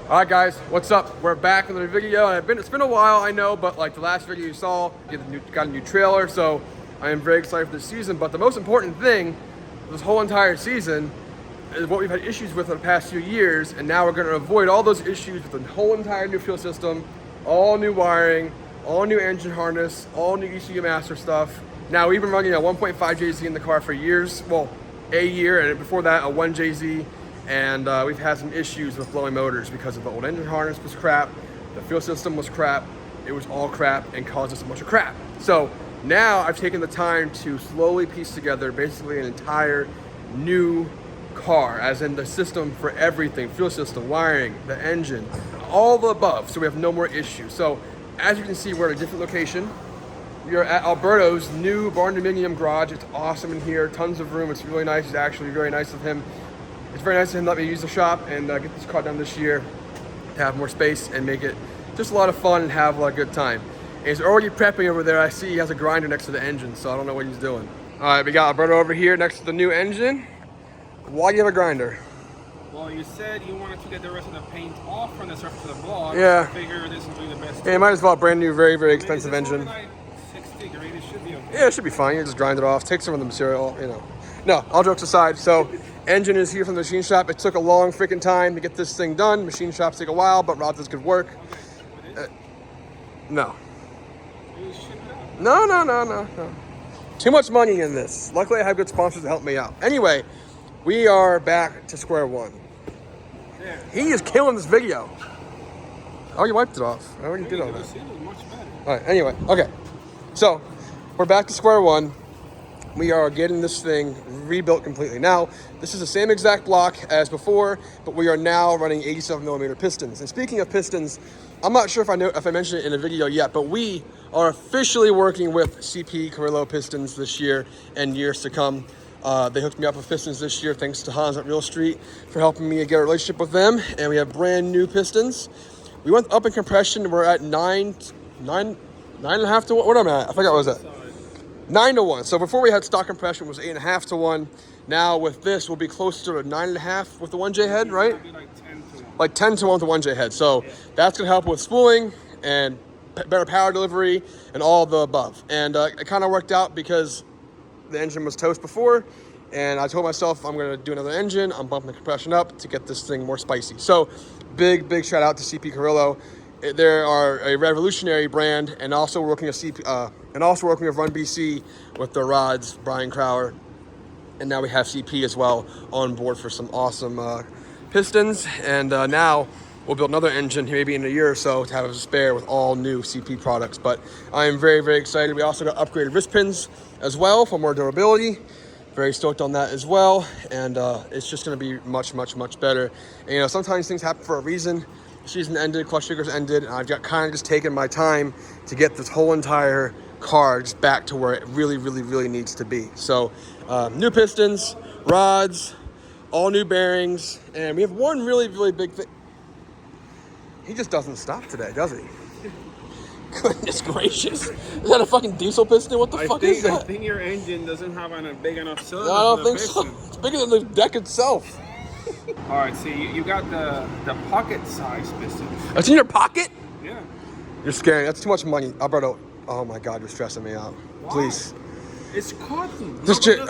All right, guys, what's up? We're back with another video, and it's been a while, I know, but like the last video you saw, got a new trailer, so I am very excited for this season. But the most important thing, this whole entire season, is what we've had issues with in the past few years, and now we're going to avoid all those issues with the whole entire new fuel system, all new wiring, all new engine harness, all new ECU master stuff. Now, we've been running a 1.5 JZ in the car for years, well, a year, and before that, a 1 JZ. And we've had some issues with blowing motors because of the old engine harness was crap, the fuel system was crap, it was all crap and caused us a bunch of crap. So now I've taken the time to slowly piece together basically an entire new car, as in the system for everything, fuel system, wiring, the engine, all the above, so we have no more issues. So as you can see, we're at a different location. We are at Alberto's new barn dominium garage. It's awesome in here, tons of room, it's really nice. It's actually very nice of him. It's very nice of him to let me use the shop and get this car done this year, to have more space and make it just a lot of fun and have a lot of good time. And he's already prepping over there. I see he has a grinder next to the engine, so I don't know what he's doing. All right, we got Alberto over here next to the new engine. Why do you have a grinder? Well, you said you wanted to get the rest of the paint off from the surface of the block. Yeah. I figure this will be the best. Yeah, you might as well have a brand new, very, very expensive engine. Like 60 grade, it should be okay. Yeah, it should be fine. You just grind it off, take some of the material, you know. No, all jokes aside, so engine is here from the machine shop. It took a long freaking time to get this thing done. Machine shops take a while, but Rod does good work. No. No. Too much money in this. Luckily, I have good sponsors to help me out. Anyway, we are back to square one. He is killing this video. Oh, you wiped it off. I already did all that. All right, anyway, okay. So, we're back to square one. We are getting this thing rebuilt completely. Now, this is the same exact block as before, but we are now running 87mm pistons. And speaking of pistons, I'm not sure if I mentioned it in a video yet, but we are officially working with CP Carrillo pistons this year and years to come. They hooked me up with pistons this year, thanks to Hans at Real Street for helping me get a relationship with them. And we have brand new pistons. We went up in compression. We're at 9.5 to 1. What am I at? I forgot what was that. 9 to 1. So before we had stock compression, it was 8.5 to 1. Now with this, we'll be closer to 9.5 with the 1J head, right? Like 10 to 1. Like 10 to 1 with the 1J head. So that's gonna help with spooling and better power delivery and all the above. And it kind of worked out because the engine was toast before, and I told myself I'm gonna do another engine. I'm bumping the compression up to get this thing more spicy. So big shout out to CP Carrillo. They are a revolutionary brand, and also working with Run BC with their rods, Brian Crowder, and now we have CP as well on board for some awesome pistons. And now we'll build another engine maybe in a year or so to have a spare with all new CP products. But I am very excited. We also got upgraded wrist pins as well for more durability. Very stoked on that as well, and it's just going to be much better. And, you know, sometimes things happen for a reason. Season ended, clutch triggers ended, and I've got kind of just taken my time to get this whole entire car just back to where it really needs to be. So new pistons, rods, all new bearings, and we have one really big thing. He just doesn't stop today, does he? Goodness gracious. Is that a fucking diesel piston? What the fuck is that? I think your engine doesn't have a big enough cylinder. I don't think so. It's bigger than the deck itself. All right, see, you got the pocket size piston. It's in your pocket? Yeah. You're scaring. That's too much money. Alberto, oh my God, you're stressing me out. Why? Please. It's cotton.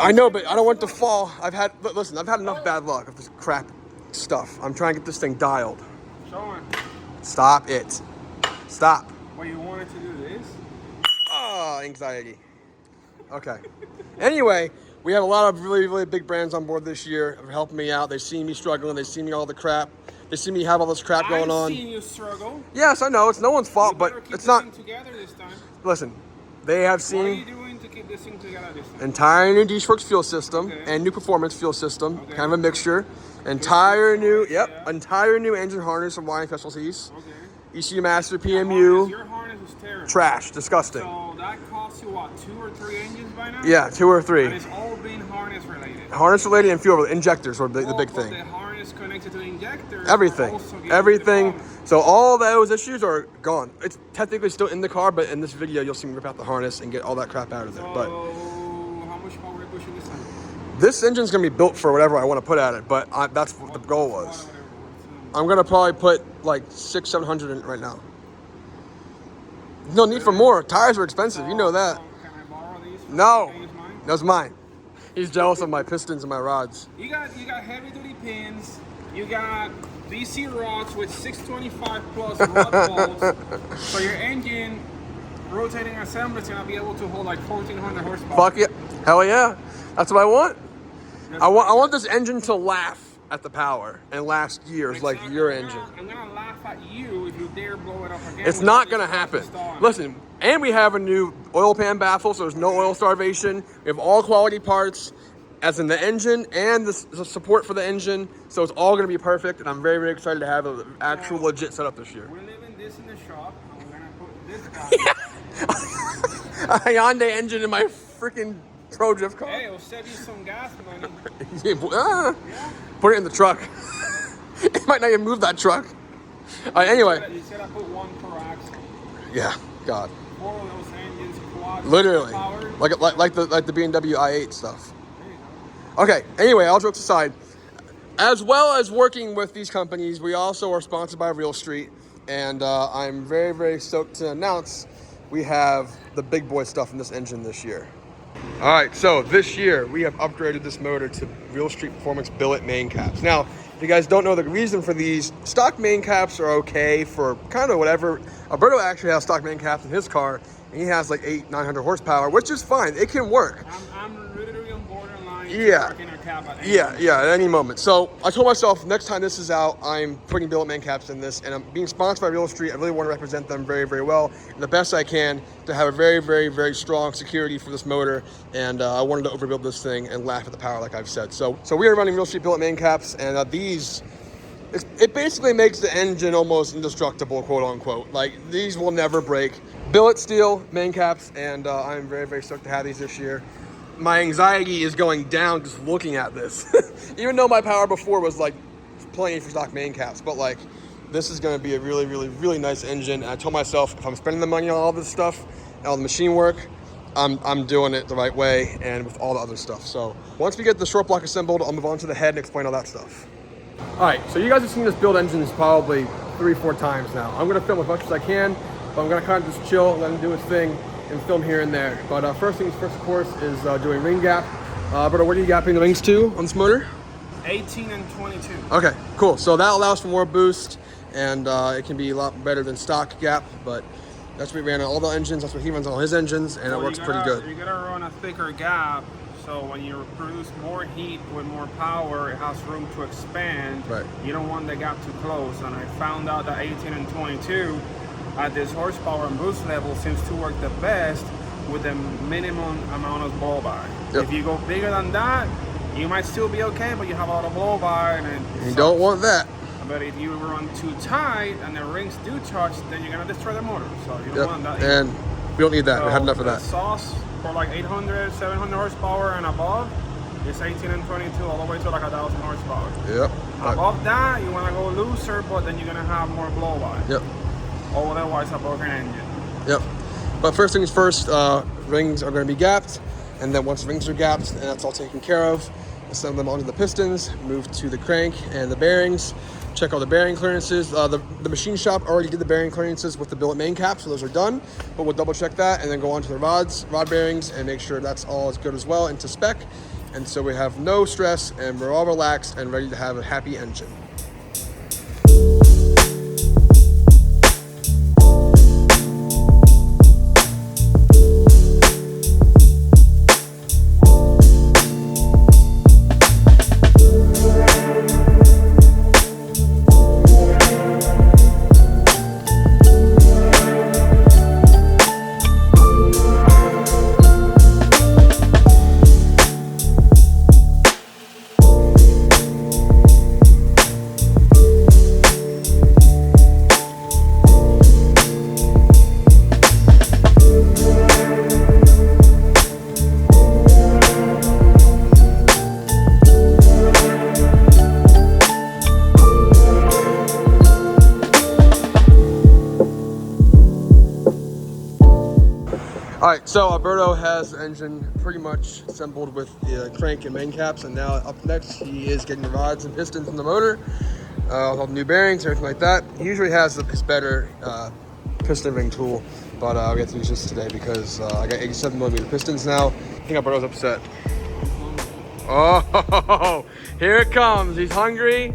I know, but I don't want it to fall. Listen, I've had enough bad luck with this crap stuff. I'm trying to get this thing dialed. Sean. Stop it. Stop. Well, you wanted to do this? Oh, anxiety. Okay. Anyway, we have a lot of really big brands on board this year helping me out. They've seen me struggling. They've seen me all the crap. They see me have all this crap going on. I've seen you struggle. Yes, I know. It's no one's fault, but it's not. Together this time. Listen, they have seen. What are you doing to keep this thing together this time? Entire new D-Works fuel system and new performance fuel system, kind of a mixture. Entire new engine harness from Wiring Specialties. Okay. ECU Master PMU. Your harness is terrible. Trash, disgusting. So that costs you what, 2 or 3 engines by now? Yeah, 2 or 3. And it's all been harness related. Harness related and fuel related. Injectors were the big thing. The harness connected to the injector. Everything. So all those issues are gone. It's technically still in the car, but in this video you'll see me rip out the harness and get all that crap out of there. So but how much power are you pushing this time? this engine's gonna be built for whatever I want to put at it, but that's what the goal was. I'm gonna probably put like 600-700 in it right now. No need for more. Tires are expensive, you know that. Can I borrow these? No, Can I use mine? that's mine. He's jealous of my pistons and my rods. You got heavy duty pins. You got DC rods with 625 plus rod bolts. So your engine rotating assembly is gonna be able to hold like 1,400 horsepower. Fuck yeah, hell yeah, that's what I want. I want this engine to laugh at the power and last years like your engine. I'm gonna laugh at you if you dare blow it up again. It's not gonna happen. Listen, and we have a new oil pan baffle, so there's no oil starvation. We have all quality parts, as in the engine and the support for the engine. So it's all gonna be perfect, and I'm very, very excited to have an actual legit setup this year. We're leaving this in the shop, and we're gonna put this guy. A Hyundai engine in my freaking Pro Drift car. Hey, it'll save you some gas money. Yeah. Put it in the truck. It might not even move that truck. Anyway. You said I put one per axle. Yeah, God. 4 of those engines, quad. Literally. Powered. Like the BMW i8 stuff. Okay, anyway, all jokes aside. As well as working with these companies, we also are sponsored by Real Street. And I'm very, very stoked to announce we have the big boy stuff in this engine this year. All right, so this year we have upgraded this motor to Real Street Performance billet main caps. Now, if you guys don't know the reason for these, stock main caps are okay for kind of whatever. Alberto actually has stock main caps in his car, and he has like 800-900 horsepower, which is fine. It can work. I'm literally on borderline. Yeah. Working a cap at any Yeah, at any moment. So I told myself next time this is out, I'm putting billet main caps in this, and I'm being sponsored by Real Street. I really want to represent them very, very well, and the best I can to have a very, very, very strong security for this motor. And I wanted to overbuild this thing and laugh at the power, like I've said. So we are running Real Street billet main caps, and it basically makes the engine almost indestructible, quote unquote. Like, these will never break. Billet steel main caps, and I'm very, very stoked to have these this year. My anxiety is going down just looking at this. Even though my power before was like plenty for stock main caps, but like this is going to be a really, really, really nice engine. And I told myself if I'm spending the money on all this stuff and all the machine work, I'm doing it the right way and with all the other stuff. So once we get the short block assembled, I'll move on to the head and explain all that stuff. All right, so you guys have seen this build engines probably 3-4 times now. I'm going to film as much as I can, but I'm going to kind of just chill, let him do his thing, and film here and there. But first things first, of course, is doing ring gap. But what are you gapping the rings to on this motor? 18 and 22. Okay, cool. So that allows for more boost, and it can be a lot better than stock gap, but that's what we ran on all the engines. That's what he runs on all his engines, and it works pretty good. You gotta run a thicker gap, so when you produce more heat with more power, it has room to expand. Right. You don't want the gap too close, and I found out that 18 and 22 at this horsepower and boost level seems to work the best with the minimum amount of blow by. Yep. If you go bigger than that, you might still be okay, but you have a lot of blow by, and You don't want that. But if you run too tight and the rings do touch, then you're gonna destroy the motor. So you don't want that. And we don't need that. So we have enough of the that. sauce for like 800, 700 horsepower and above is 18 and 22 all the way to like 1,000 horsepower. Yep. Above that, you want to go looser, but then you're gonna have more blow by. Yep. Otherwise, a broken engine. Yep. But first things first, rings are going to be gapped, and then once the rings are gapped and that's all taken care of, assemble them onto the pistons, move to the crank and the bearings, check all the bearing clearances. The machine shop already did the bearing clearances with the billet main cap, so those are done, but we'll double check that and then go on to the rod bearings and make sure that's all as good as well into spec. And so we have no stress and we're all relaxed and ready to have a happy engine. Alright, so Alberto has the engine pretty much assembled with the crank and main caps, and now up next he is getting the rods and pistons in the motor. all the new bearings, everything like that. He usually has his better piston ring tool, but we have to use this today because I got 87mm pistons now. I think Alberto's upset. Oh, here it comes. He's hungry.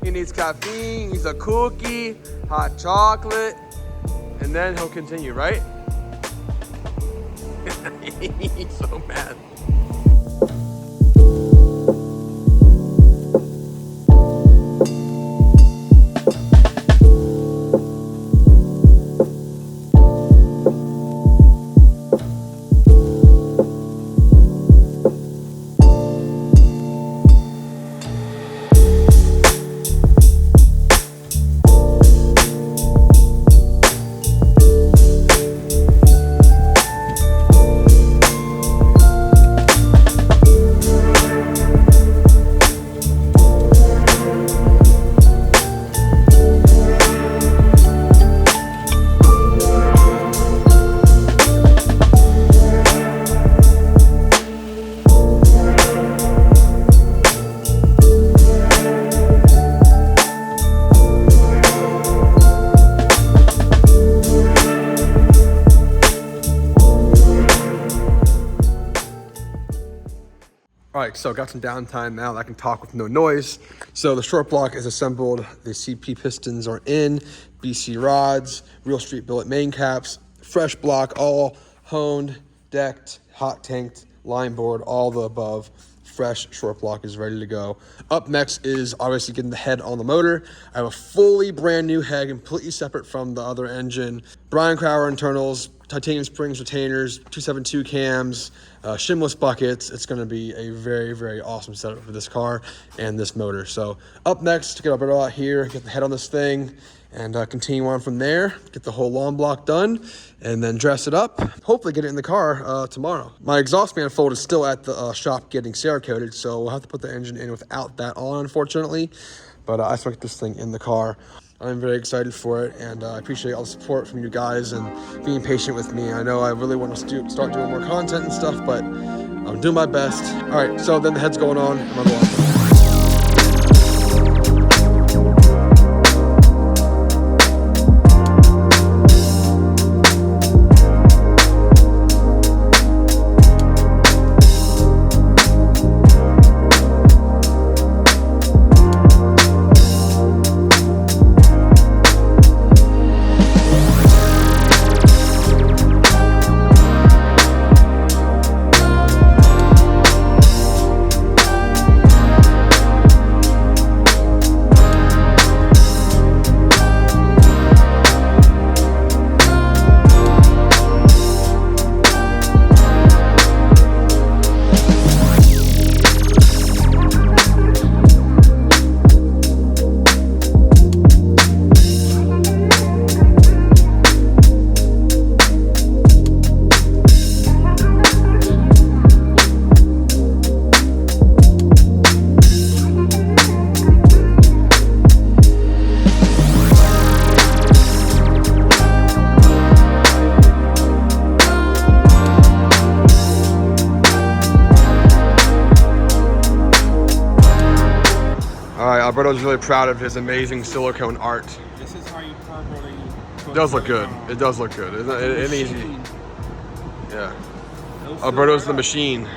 He needs caffeine. He needs a cookie, hot chocolate, and then he'll continue, right? He's so mad. All right, so got some downtime now that I can talk with no noise. So the short block is assembled. The CP pistons are in, BC rods, real street billet main caps, fresh block, all honed, decked, hot tanked, line board, all the above. Fresh short block is ready to go. Up next is obviously getting the head on the motor. I have a fully brand new head, completely separate from the other engine. Brian Crowder internals, titanium springs, retainers, 272 cams, Shimless buckets. It's going to be a very, very awesome setup for this car and this motor. So up next, to get Alberto out here, get the head on this thing, and continue on from there, get the whole long block done, and then dress it up. Hopefully get it in the car tomorrow. My exhaust manifold is still at the shop getting Cerakoted, so we'll have to put the engine in without that on, unfortunately. But I just want to get this thing in the car. I'm very excited for it, and I appreciate all the support from you guys and being patient with me. I know I really want to start doing more content and stuff, but I'm doing my best. All right, so then the head's going on. I'm gonna go on. Alberto's really proud of his amazing silicone art. This is how you properly put It does look it good. on. It does look good. Isn't it easy? Machine. Yeah. It'll Alberto's fill the it up. machine.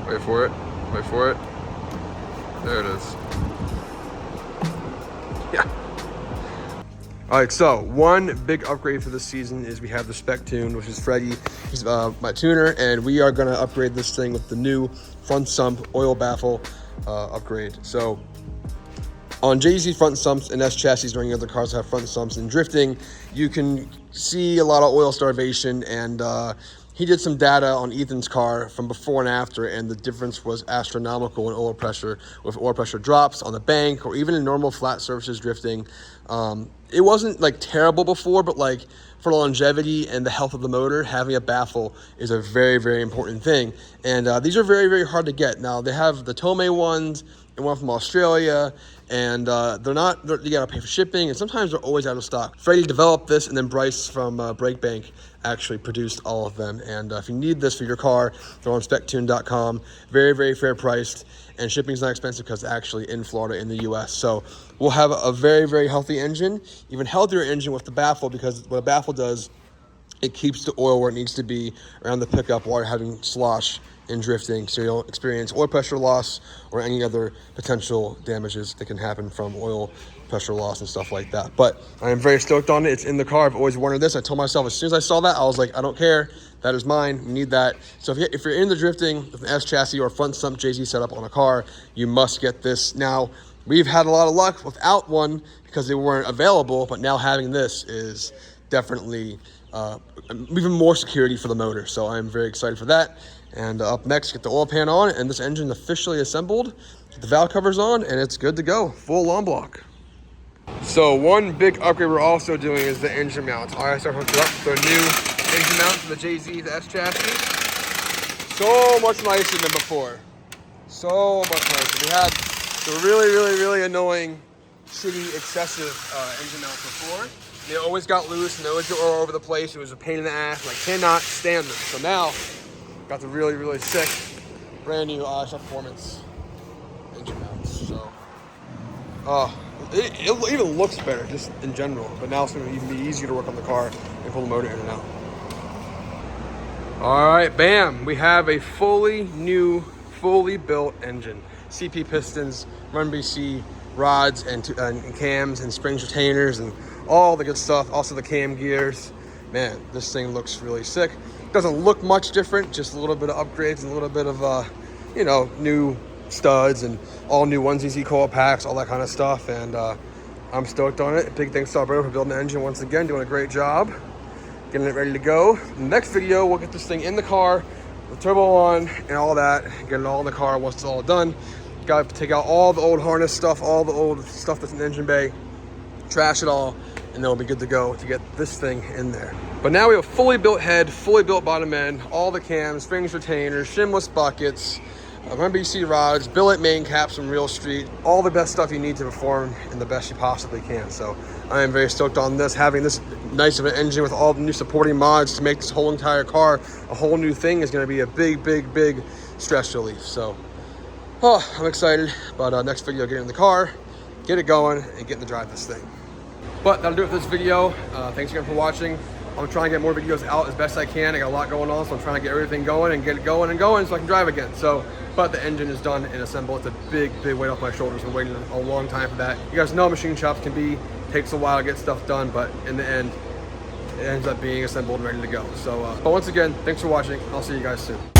Wait for it. Wait for it. There it is. Yeah. All right, so one big upgrade for this season is we have the Spec Tune, which is Freddie. He's my tuner, and we are gonna upgrade this thing with the new front sump oil baffle upgrade. So on JZ front sumps and S chassis or any other cars that have front sumps and drifting, you can see a lot of oil starvation, and he did some data on Ethan's car from before and after, and the difference was astronomical in oil pressure. With oil pressure drops on the bank or even in normal flat surfaces drifting, it wasn't like terrible before, but like for longevity and the health of the motor, having a baffle is a very, very important thing. And these are very, very hard to get. Now they have the Tomei ones one from Australia, and you gotta pay for shipping, and sometimes they're always out of stock. Freddie developed this, and then Bryce from Brake Bank actually produced all of them. And if you need this for your car, go on spectune.com. Very, very fair priced, and shipping's not expensive because it's actually in Florida in the US. So we'll have a very, very healthy engine, even healthier engine with the baffle, because what a baffle does, it keeps the oil where it needs to be around the pickup while you're having slosh and drifting, so you don't experience oil pressure loss or any other potential damages that can happen from oil pressure loss and stuff like that. But I am very stoked on it. It's in the car. I've always wanted this. I told myself as soon as I saw that, I was like, I don't care. That is mine. We need that. So if you're into drifting with an S chassis or a front sump JZ setup on a car, you must get this. Now, we've had a lot of luck without one because they weren't available, but now having this is definitely even more security for the motor. So I'm very excited for that. And up next, get the oil pan on, and this engine officially assembled. Get the valve covers on, and it's good to go. Full long block. So one big upgrade we're also doing is the engine mount. I started hooking up the new engine mount for the JZ, the S chassis. So much nicer than before. So much nicer. We had the really annoying, shitty, excessive engine mounts before. They always got loose and they always got all over the place. It was a pain in the ass, and I cannot stand them. So now, got the really sick, brand new Performance engine mounts. So, it even looks better just in general. But now it's going to even be easier to work on the car and pull the motor in and out. All right, bam! We have a fully new, fully built engine. CP pistons, Run BC rods and cams and springs retainers and all the good stuff. Also the cam gears. Man, this thing looks really sick. Doesn't look much different, just a little bit of upgrades and a little bit of new studs and all new 1ZZ coil packs, all that kind of stuff. And I'm stoked on it. Big thanks to Alberto for building the engine once again, doing a great job, getting it ready to go. In the next video, we'll get this thing in the car, the turbo on and all that, get it all in the car once it's all done. Got to take out all the old harness stuff, all the old stuff that's in the engine bay, trash it all, and then we'll be good to go to get this thing in there. But now we have a fully built head, fully built bottom end, all the cams, springs, retainers, Shimless buckets, MBC rods, billet main caps from Real Street, all the best stuff you need to perform in the best you possibly can. So I am very stoked on this. Having this nice of an engine with all the new supporting mods to make this whole entire car a whole new thing is going to be a big stress relief. So I'm excited. But next video, get in the car, get it going, and get in the drive this thing. But that'll do it for this video. Thanks again for watching. I'm trying to get more videos out as best I can. I got a lot going on, so I'm trying to get everything going and get it going so I can drive again. So, but the engine is done and assembled. It's a big weight off my shoulders. Been waiting a long time for that. You guys know machine shops takes a while to get stuff done, but in the end, it ends up being assembled and ready to go. So, but once again, thanks for watching. I'll see you guys soon.